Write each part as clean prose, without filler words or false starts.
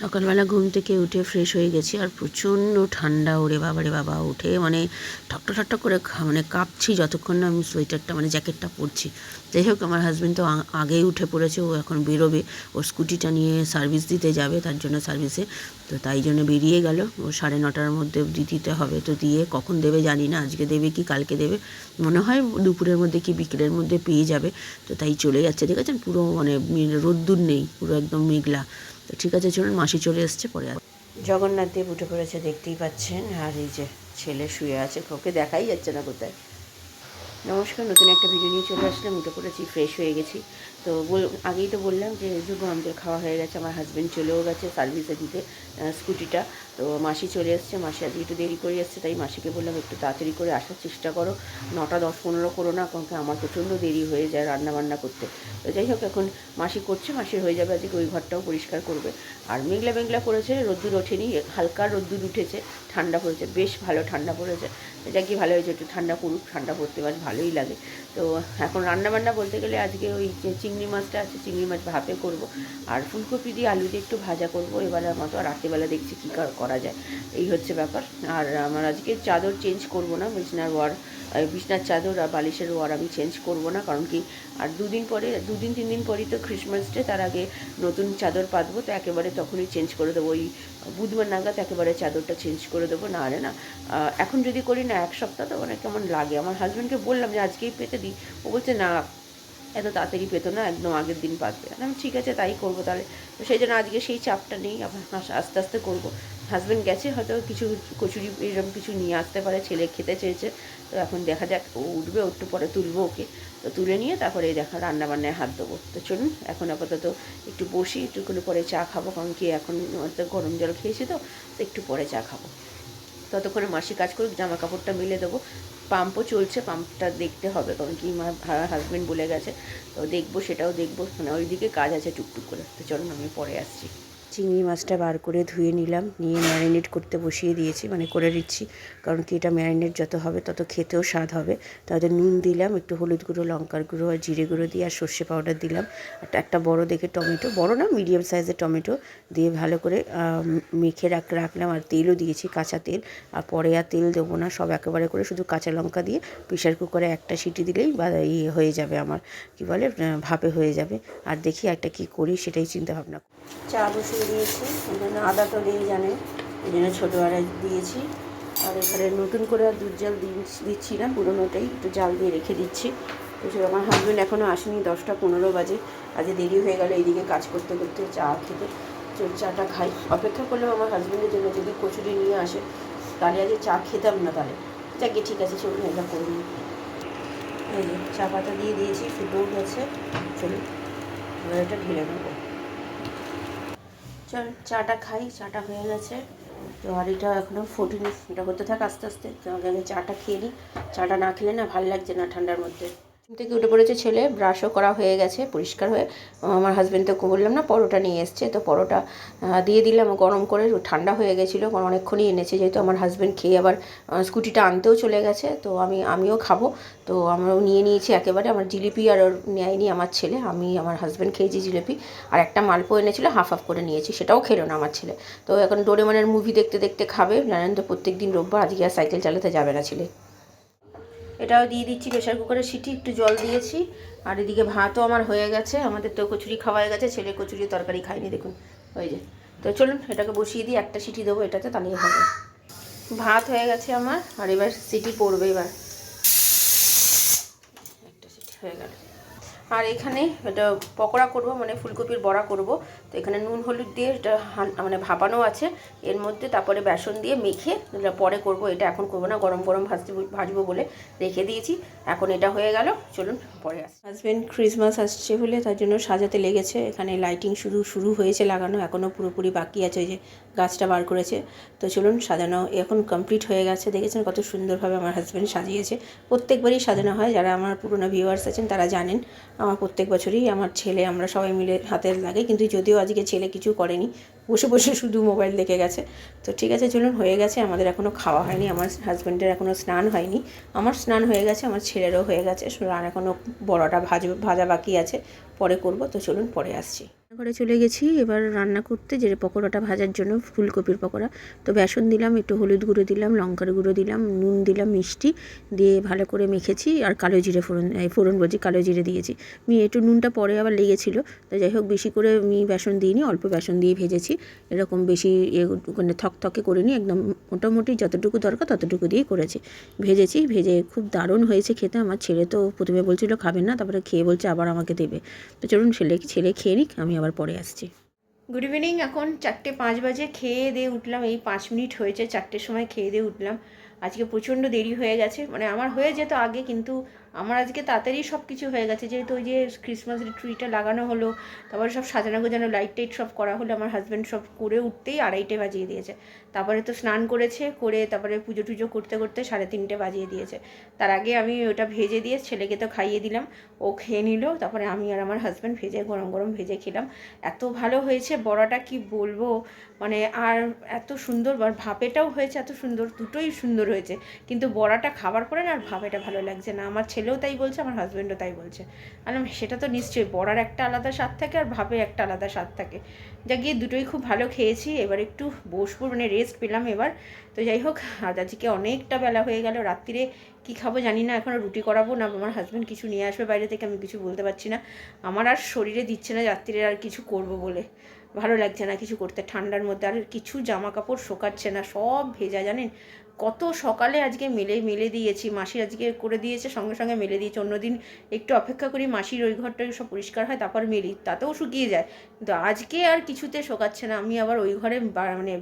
সকালবেলা ঘুম থেকে উঠে ফ্রেশ হয়ে গেছি, আর প্রচণ্ড ঠান্ডা। ওরে বাবা রে বাবা, উঠে মানে ঠকটা ঠকটা করে মানে কাঁপছি যতক্ষণ না আমি সোয়েটারটা মানে জ্যাকেটটা পরছি। যাই হোক, আমার হাজব্যান্ড তো আগেই উঠে পড়েছে, ও এখন বেরোবে, ওর স্কুটিটা নিয়ে সার্ভিস দিতে যাবে, তার জন্য সার্ভিসে তো তাই জন্য বেরিয়ে গেল। ও 9:30টার মধ্যে দিতে হবে, তো দিয়ে কখন দেবে জানি না, আজকে দেবে কি কালকে দেবে, মনে হয় দুপুরের মধ্যে কি বিকেলের মধ্যে পেয়ে যাবে। তো তাই চলে যাচ্ছে, দেখেছেন পুরো মানে রোদ্দুর নেই, পুরো একদম মেঘলা। তো ঠিক আছে, চলুন, মাসি চলে এসছে, পরে জগন্নাথ দেব উঠে পড়েছে, দেখতেই পাচ্ছেন। আর এই যে ছেলে শুয়ে আছে, ওকে দেখাই যাচ্ছে না কোথায়। নমস্কার, নতুন একটা ভিডিও নিয়ে চলে আসলাম। উঠে পড়েছি, ফ্রেশ হয়ে গেছি। তো আগেই তো বললাম যে যুব আমাদের খাওয়া হয়ে গেছে, আমার হাজব্যান্ড চলেও গেছে সার্ভিসে দিতে স্কুটিটা। তো মাসি চলে এসছে, মাসি আজকে একটু দেরি করে এসছে, তাই মাসিকে বললাম একটু তাড়াতাড়ি করে আসার চেষ্টা করো, 9টা 10 15 করো না, কারণ আমার প্রচণ্ড দেরি হয়ে যায় রান্নাবান্না করতে। তো যাই হোক, এখন মাসি করছে, মাসির হয়ে যাবে, আজকে ওই ঘরটাও পরিষ্কার করবে। আর মেঘলা মেঘলা করেছে, রোদ্দুর ওঠেনি, হালকা রোদ্দুর উঠেছে, ঠান্ডা পড়েছে, বেশ ভালো ঠান্ডা পড়েছে। এটা কি ভালো হয়েছে, একটু ঠান্ডা পড়ুক, ঠান্ডা পড়তে বেশ ভালোই লাগে। তো এখন রান্নাবান্না বলতে গেলে আজকে ওই যে চিংড়ি মাছটা আছে, চিংড়ি মাছ ভাপে করব, আর ফুলকপি দিয়ে আলু দিয়ে একটু ভাজা করব এবারের মতো। আর রাত্রিবেলা দেখছি কী করা যায়, এই হচ্ছে ব্যাপার। আর আমার আজকে চাদর চেঞ্জ করব না, বিছনার চাদর আর বালিশের ওয়ার আমি চেঞ্জ করব না, কারণ কি আর 2 দিন পরই তো ক্রিসমাস ডে, তার আগে নতুন চাদর পাতবো, তো একেবারে তখনই চেঞ্জ করে দেবো, ওই বুধবার নাগাদ একেবারে চাদরটা চেঞ্জ করে দেবো। না আরে না, এখন যদি করি না 1 সপ্তাহ তো অনেক কেমন লাগে। আমার হাজব্যান্ডকে বললাম যে আজকেই পেতে দিই, ও বলছে না এত তাড়াতাড়ি পেতো না, একদম আগের দিন পাতবে। আমি ঠিক আছে তাই করবো তাহলে। তো সেই জন্য আজকে সেই চাপটা নেই, আবার আস্তে আস্তে করবো। হাজব্যান্ড গেছে, হয়তো কিছু কচুরি এরকম কিছু নিয়ে আসতে পারে, ছেলে খেতে চেয়েছে। তো এখন দেখা যাক, ও উঠবে, একটু পরে তুলবো ওকে, তো তুলে নিয়ে তারপরে দেখা রান্নাবান্নায় হাত দেবো। তো চলুন, এখন আপাতত একটু বসি, একটুখানি পরে চা খাবো, কারণ কি এখন তো গরম জল খেয়েছি, তো একটু পরে চা খাবো। ততক্ষণে মাসি কাজ করুক, জামা কাপড়টা মেলে দেবো। পাম্পও চলছে, পাম্পটা দেখতে হবে, কারণ কি আমার হাজব্যান্ড বলে গেছে, তো দেখবো, সেটাও দেখবো, মানে ওইদিকে কাজ আছে টুকটুক করে। তো চলুন, আমি পরে আসছি। চিংড়ি মাছটা বার করে ধুয়ে নিলাম, নিয়ে ম্যারিনেট করতে বসিয়ে দিয়েছি, মানে করে দিচ্ছি, কারণ কি এটা ম্যারিনেট যত হবে তত খেতেও স্বাদ হবে। তাতে নুন দিলাম, একটু হলুদ গুঁড়ো, লঙ্কার গুঁড়ো আর জিরে গুঁড়ো দিয়ে, আর সর্ষে পাউডার দিলাম। একটা বড় দেখে টমেটো, বড় না মিডিয়াম সাইজের টমেটো দিয়ে ভালো করে মেখে রাখলাম। আর তেলও দিয়েছি, কাঁচা তেল। আর পরে আর তেল দেবো না, সব একেবারে করে শুধু কাঁচা লঙ্কা দিয়ে প্রেশার কুকারে একটা সিটি দিলেই বা হয়ে যাবে আমার, কি বলে, ভাপে হয়ে যাবে। আর দেখি একটা কি করি সেটাই চিন্তা ভাবনা। চা বসিয়ে দিয়েছি, এই জন্য আদা তো দিয়ে জানেন, এই জন্য ছোটো আড়াই দিয়েছি। আর এখানে নতুন করে আর দুধ জাল দিচ্ছি না, পুরোনোটাই একটু জাল দিয়ে রেখে দিচ্ছি। তো আমার হাজব্যান্ড এখনও আসেনি, 10টা 15 বাজে, আজকে দেরি হয়ে গেল এইদিকে কাজ করতে করতে চা খেতে। চাটা খাই, অপেক্ষা করলাম আমার হাজব্যান্ডের জন্য, যদি কচুরি নিয়ে আসে তাহলে আজকে চা খেতাম না, তাহলে যাকে ঠিক আছে, চলুন এটা করে নিই। এই যে চা পাতা দিয়ে দিয়েছি, ফুটেও গেছে, চলুন এবার এটা ঢেলে নেবো। চল চাটা খাই, চাটা হয়ে গেছে। তো আর এটা এখনও ফোটেনি, এটা করতে থাক আস্তে আস্তে। তো আগে চাটা খেয়ে নিই, চাটা না খেলে না ভালো লাগছে না ঠান্ডার মধ্যে। থেকে উঠে পড়েছে ছেলে, ব্রাশও করা হয়ে গেছে, পরিষ্কার হয়ে। আমার হাজব্যান্ডকে বললাম না, পরোটা নিয়ে এসছে, তো পরোটা দিয়ে দিলাম গরম করে, ঠান্ডা হয়ে গেছিলো, কারণ অনেকক্ষণই এনেছে, যেহেতু আমার হাজব্যান্ড খেয়ে আবার স্কুটিটা আনতেও চলে গেছে, তো আমিও খাবো। তো আমরাও নিয়ে নিয়েছি একেবারে। আমার জিলিপি আর ওর নেয়নি আমার ছেলে, আমি আমার হাজব্যান্ড খেয়েছি জিলিপি, আর একটা মালপো এনেছিলো, হাফ হাফ করে নিয়েছি, সেটাও খেলো না আমার ছেলে। তো এখন ডোরেমনের মুভি দেখতে দেখতে খাবে, জানেন তো প্রত্যেক দিন রোববার, আজকে আর সাইকেল চালাতে যাবে না ছেলে। এটাও দিয়ে দিচ্ছি প্রেশার কুকারে সিটি, একটু জল দিয়েছি। আর এদিকে ভাতও আমার হয়ে গেছে, আমাদের তো কচুরি খাওয়া হয়ে গেছে, ছেলে কচুরি তরকারি খাইনি, দেখুন ওই যে। তো চলুন এটাকে বসিয়ে দিই, একটা সিটি দেবো এটাতে, তাহলেই হবে। ভাত হয়ে গেছে আমার, আর এবার সিটি পড়বে, এবার একটা সিটি হয়ে গেল। আর এখানে এটা পকোড়া করব, মানে ফুলকপির বড়া করব। তো এখানে নুন হলুদ দিয়ে এটা মানে ভাপানো আছে এর মধ্যে, তারপরে বেসন দিয়ে মেখে পরে করব, এটা এখন করব না, গরম গরম ভাজবো বলে রেখে দিয়েছি। এখন এটা হয়ে গেল, চলুন পরে আসি। হাজব্যান্ড ক্রিসমাস আসছে বলে তার জন্য সাজাতে লেগেছে, এখানে লাইটিং শুরু হয়েছে লাগানো, এখনও পুরোপুরি বাকি আছে, ওই যে গাছটা বার করেছে। তো চলুন, সাজানো এখন কমপ্লিট হয়ে গেছে, দেখেছেন কত সুন্দরভাবে আমার হাজব্যান্ড সাজিয়েছে। প্রত্যেকবারই সাজানো হয়, যারা আমার পুরোনো ভিউয়ার্স আছেন তারা জানেন, আমার প্রত্যেক বছরই আমার ছেলে আমরা সবাই মিলে হাতে লাগে, কিন্তু যদিও আজকে ছেলে কিছু করেনি, বসে বসে শুধু মোবাইল দেখে গেছে। তো ঠিক আছে, চলুন, হয়ে গেছে, আমাদের এখনও খাওয়া হয়নি, আমার হাজব্যান্ডের এখনও স্নান হয়নি, আমার স্নান হয়ে গেছে, আমার ছেলেরও হয়ে গেছে, আর এখনও বড়াটা ভাজা বাকি আছে, পরে করব। তো চলুন পরে আসছি। ঘরে চলে গেছি এবার রান্না করতে, যে পকোড়াটা ভাজার জন্য, ফুলকপির পকোড়া। তো বেসন দিলাম, একটু হলুদ গুঁড়ো দিলাম, লঙ্কার গুঁড়ো দিলাম, নুন দিলাম, মিষ্টি দিয়ে ভালো করে মেখেছি। আর কালো জিরে ফোড়ন বলছি, কালো জিরে দিয়েছি। একটু নুনটা পরে আবার লেগেছিলো, তো যাই হোক বেশি করে বেসন দিইনি, অল্প বেসন দিয়ে ভেজেছি। এরকম বেশি মানে থকথকে করিনি, একদম মোটামুটি যতটুকু দরকার ততটুকু দিয়েই করেছি। ভেজে খুব দারুণ হয়েছে খেতে। আমার ছেলে তো প্রথমে বলছিল খাবেন না, তারপরে খেয়ে বলছে আবার আমাকে দেবে। তো চলুন ছেলে খেয়ে নিক, আমি আবার পরে আসছি। Good evening. এখন 4:05 বাজে, খেয়ে দিয়ে উঠলাম, এই 5 মিনিট হয়েছে 4টের সময় খেয়ে দিয়ে উঠলাম। আজকে প্রচণ্ড দেরি হয়ে গেছে, মানে আমার হয়ে যেত আগে, কিন্তু আমার আজকে তাড়াতাড়ি সব কিছু হয়ে গেছে, যেহেতু ওই যে ক্রিসমাসের ট্রিটা লাগানো হলো, তারপরে সব সাজানো গোজানো লাইট টাইট সব করা হলো। আমার হাজব্যান্ড সব করে উঠতেই 2:30 বাজিয়ে দিয়েছে। তারপরে তো স্নান করেছে, করে তারপরে পুজো টুজো করতে করতে 3:30 বাজিয়ে দিয়েছে। তার আগে আমি ওটা ভেজে দিয়ে ছেলেকে তো খাইয়ে দিলাম, ও খেয়ে নিল। তারপরে আমি আর আমার হাজব্যান্ড গরম গরম ভেজে খেলাম। এত ভালো হয়েছে বড়াটা, কি বলবো, মানে আর এত সুন্দর, ভাপেটাও হয়েছে এত সুন্দর, দুটোই সুন্দর হয়েছে। কিন্তু বড়াটা খাবার পরে না আর ভাপেটা ভালো লাগছে না। আমার ছেলেও তাই বলছে, আমার হাজব্যান্ডও তাই বলছে। সেটা তো নিশ্চয়ই, বড়ার একটা আলাদা স্বাদ থাকে আর ভাপে একটা আলাদা স্বাদ থাকে। যা গিয়ে দুটোই খুব ভালো খেয়েছি। এবার একটু বসবো, মানে রেস্ট পেলাম এবার। তো যাই হোক, আজকে অনেকটা বেলা হয়ে গেল। রাত্রিরে কী খাবো জানি না, এখনও রুটি করাবো না আমার হাজব্যান্ড কিছু নিয়ে আসবে বাইরে থেকে, আমি কিছু বলতে পারছি না। আমার আর শরীরে দিচ্ছে না রাত্রিরে আর কিছু করব বলে, ভালো লাগছে না কিছু করতে। ঠান্ডার মধ্যে আর কিছু জামা কাপড় শোকাচ্ছে না, সব ভেজা জানেন। কত সকালে আজকে মেলে দিয়েছি, মাসি আজকে করে দিয়েছে, সঙ্গে সঙ্গে মেলে দিয়েছে। অন্যদিন একটু অপেক্ষা করি, মাসির ওই ঘরটা সব পরিষ্কার হয় তারপর মেলি, তাতেও শুকিয়ে যায়। কিন্তু আজকে আর কিছুতে শোকাচ্ছে না। আমি আবার ওই ঘরে মানে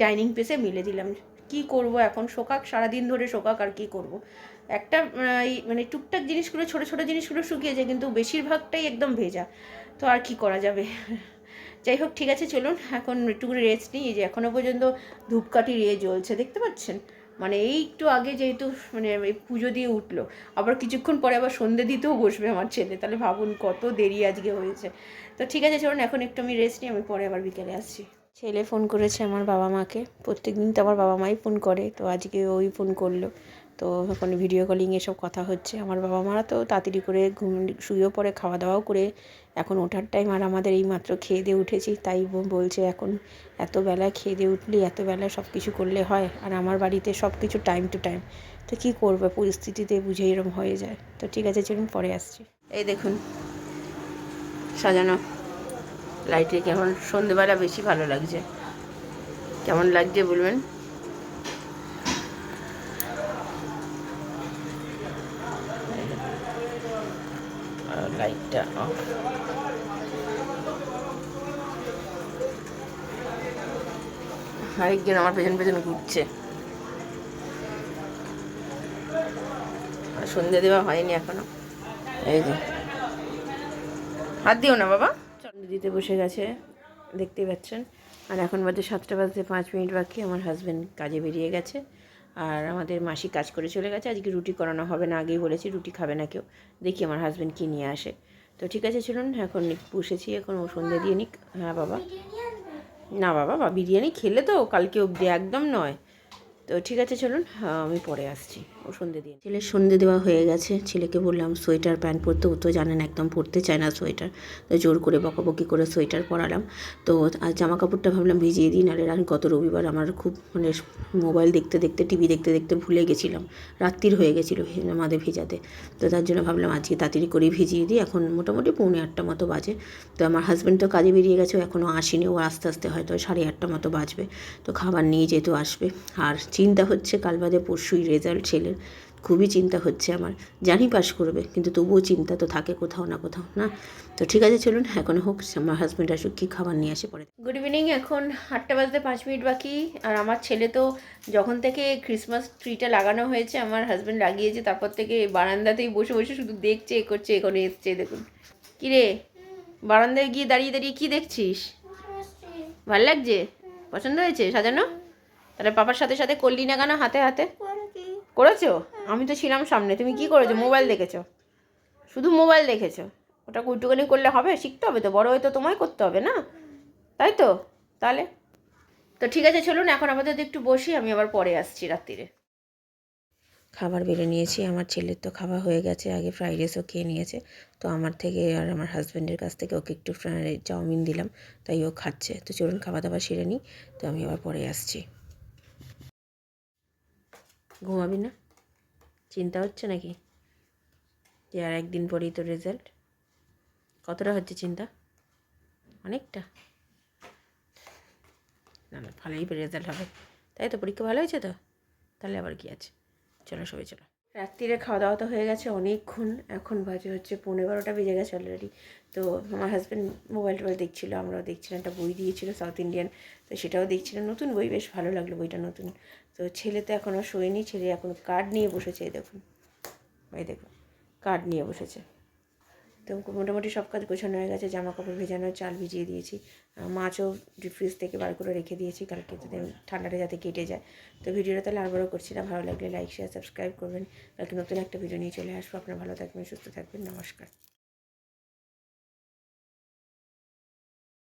ডাইনিং প্লেসে মেলে দিলাম। কি করব এখন, শোকাক, সারাদিন ধরে শোকাক, আর কি করব। একটা মানে টুকটাক জিনিসগুলো, ছোটো ছোটো জিনিসগুলো শুকিয়েছে, কিন্তু বেশিরভাগটাই একদম ভেজা। তো আর কি করা যাবে। যাই হোক, ঠিক আছে, চলুন এখন একটু করে রেস্ট নিই। এই যে এখনও পর্যন্ত ধূপকাঠির জ্বলছে, দেখতে পাচ্ছেন। মানে এই একটু আগে যেহেতু মানে পুজো দিয়ে উঠলো, আবার কিছুক্ষণ পরে আবার সন্ধে দিতেও বসবে আমার ছেলে, তাহলে ভাবুন কত দেরি আজকে হয়েছে। তো ঠিক আছে, চলুন এখন একটু আমি রেস্ট নিই, আমি পরে আবার বিকেলে আসছি। ছেলে ফোন করেছে আমার বাবা মাকে, প্রত্যেকদিন তো আমার বাবা মাই ফোন করে, তো আজকে ওই ফোন করলো। তো এখন ভিডিও কলিং এসব কথা হচ্ছে। আমার বাবা মারা তো তাড়াতাড়ি করে শুয়েও পড়ে, খাওয়া দাওয়াও করে এখন ওঠার টাইম। আর আমাদের এই মাত্র খেয়ে দিয়ে উঠেছি, তাই বলছে এখন এত বেলা খেয়ে দিয়ে উঠলি, এত বেলা সব কিছু করলে হয়। আর আমার বাড়িতে সব কিছু টাইম টু টাইম, তো কী করবে, পরিস্থিতিতে বুঝে এরকম হয়ে যায়। তো ঠিক আছে, চলুন পরে আসছি। এই দেখুন সাজানো লাইটে, কেমন সন্ধেবেলা বেশি ভালো লাগছে। কেমন লাগছে বলবেন। লাইটটা অফ। আরেকজন আমার পেছন পেছন ঘুরছে। সন্ধে দেওয়া হয়নি এখনো। এই যে হাত দিও না বাবা, সন্ধে দিতে বসে গেছে, দেখতেই পাচ্ছেন। আর এখন বাজে 7টা বাজতে 5 মিনিট বাকি। আমার হাজব্যান্ড কাজে বেরিয়ে গেছে, আর আমাদের মাসি কাজ করে চলে গেছে। আজকে রুটি করানো হবে না, আগেই বলেছি রুটি খাবে না কেউ। দেখি আমার হাজব্যান্ড কী নিয়ে আসে। তো ঠিক আছে, চলুন এখন বসেছি, এখন ও সন্ধে দিয়ে নিক। হ্যাঁ বাবা, না বাবা, বিরিয়ানি খেলে তো কালকে অবধি, একদম নয়। তো ঠিক আছে, চলুন আমি পরে আসছি। ও সন্ধে দিয়ে, ছেলের সন্ধে দেওয়া হয়ে গেছে। ছেলেকে বললাম সোয়েটার প্যান্ট পরতে, ও তো জানেন একদম পরতে চায় না সোয়েটার। তো জোর করে বকাবকি করে সোয়েটার পরালাম। তো আর জামা কাপড়টা ভাবলাম ভিজিয়ে দিই, নাহলে আর গত রবিবার আমার খুব মানে মোবাইল দেখতে দেখতে, টিভি দেখতে দেখতে ভুলে গেছিলাম, রাত্রির হয়ে গেছিলো আমাদের ভেজাতে। তো তার জন্য ভাবলাম আজকে তাড়াতাড়ি করে ভিজিয়ে দিই। এখন মোটামুটি 7:45 মতো বাজে। তো আমার হাজব্যান্ড তো কাজে বেরিয়ে গেছে, এখনও আসেনি, ও আস্তে আস্তে হয়তো 8:30 মতো বাজবে। তো খাবার নিয়ে যেহেতু আসবে, আর চিন্তা হচ্ছে কাল বাদে পরশুই রেজাল্ট ছেলের, খুবই চিন্তা হচ্ছে আমার। জানি পাশ করবে, কিন্তু তবুও চিন্তা তো থাকে কোথাও না কোথাও, না। তো ঠিক আছে, চলুন এখন হোক, আমার হাজব্যান্ড আসুক, কী খাবার নিয়ে আসে পরে। Good evening. এখন 8টা বাজতে 5 মিনিট বাকি। আর আমার ছেলে তো যখন থেকে ক্রিসমাস ট্রিটা লাগানো হয়েছে, আমার হাজব্যান্ড লাগিয়েছে, তারপর থেকে বারান্দাতেই বসে বসে শুধু দেখছে, এ করছে, এখানে এসছে। দেখুন কিরে, বারান্দায় গিয়ে দাঁড়িয়ে দাঁড়িয়ে কী দেখছিস? ভাল লাগছে? পছন্দ হয়েছে সাজানো? তাহলে পাপার সাথে সাথে করলি না কেন হাতে হাতে? করেছো? আমি তো ছিলাম সামনে, তুমি কি করেছো? মোবাইল দেখেছো? শুধু মোবাইল দেখেছো? ওটা একটুখানি করলে হবে? শিখতে হবে তো, বড় হয়ে তো তোমায় করতে হবে না, তাই তো? তাহলে তো ঠিক আছে, চলুন এখন আপাতত একটু বসি, আমি আবার পরে আসছি রাত্রিরে। খাবার বেড়ে নিয়েছি। আমার ছেলের তো খাওয়া হয়ে গেছে, আগে ফ্রাইড রাইসও খেয়ে নিয়েছে। তো আমার থেকে আর আমার হাজব্যান্ডের কাছ থেকে ওকে একটু চাউমিন দিলাম, তাই ও খাচ্ছে। তো চলুন খাওয়া দাওয়া সেরে নিই, তো আমি আবার পরে আসছি। ঘুমাবি না? চিন্তা হচ্ছে নাকি যে আর একদিন পরেই তো রেজাল্ট? কতটা হচ্ছে চিন্তা? অনেকটা? না না, ভালোই রেজাল্ট হবে, তাই তো? পরীক্ষা ভালো হয়েছে তো? তাহলে আবার কি আছে, চলো সবাই চলো। রাত্রিরে খাওয়া দাওয়া তো হয়ে গেছে অনেকক্ষণ, এখন বাজে হচ্ছে 11:30 বেজে গেছে অলরেডি। তো আমার হাজব্যান্ড মোবাইল টোবাইল দেখছিলো, আমরাও দেখছিলাম। একটা বই দিয়েছিল সাউথ ইন্ডিয়ান, তো সেটাও দেখছিলাম। নতুন বই, বেশ ভালো লাগলো বইটা, নতুন। তো ছেলে তো এখনও শোয়নি, ছেলে এখন কার্ড নিয়ে বসেছে। এই দেখুন, এই দেখুন, কার্ড নিয়ে বসেছে। তো মোটামুটি সব কাজ গোছানো হয়ে গেছে, জামা কাপড় ভেজানো, চাল ভিজিয়ে দিয়েছি, মাছও ডিপ ফ্রিজ থেকে বার করে রেখে দিয়েছি কালকে, যাতে ঠান্ডাটা যাতে কেটে যায়। তো ভিডিওটা তাহলে আর বড় করছি না, ভালো লাগলে লাইক শেয়ার সাবস্ক্রাইব করবেন। কালকে নতুন একটা ভিডিও নিয়ে চলে আসবো। আপনারা ভালো থাকবেন, সুস্থ থাকবেন, নমস্কার।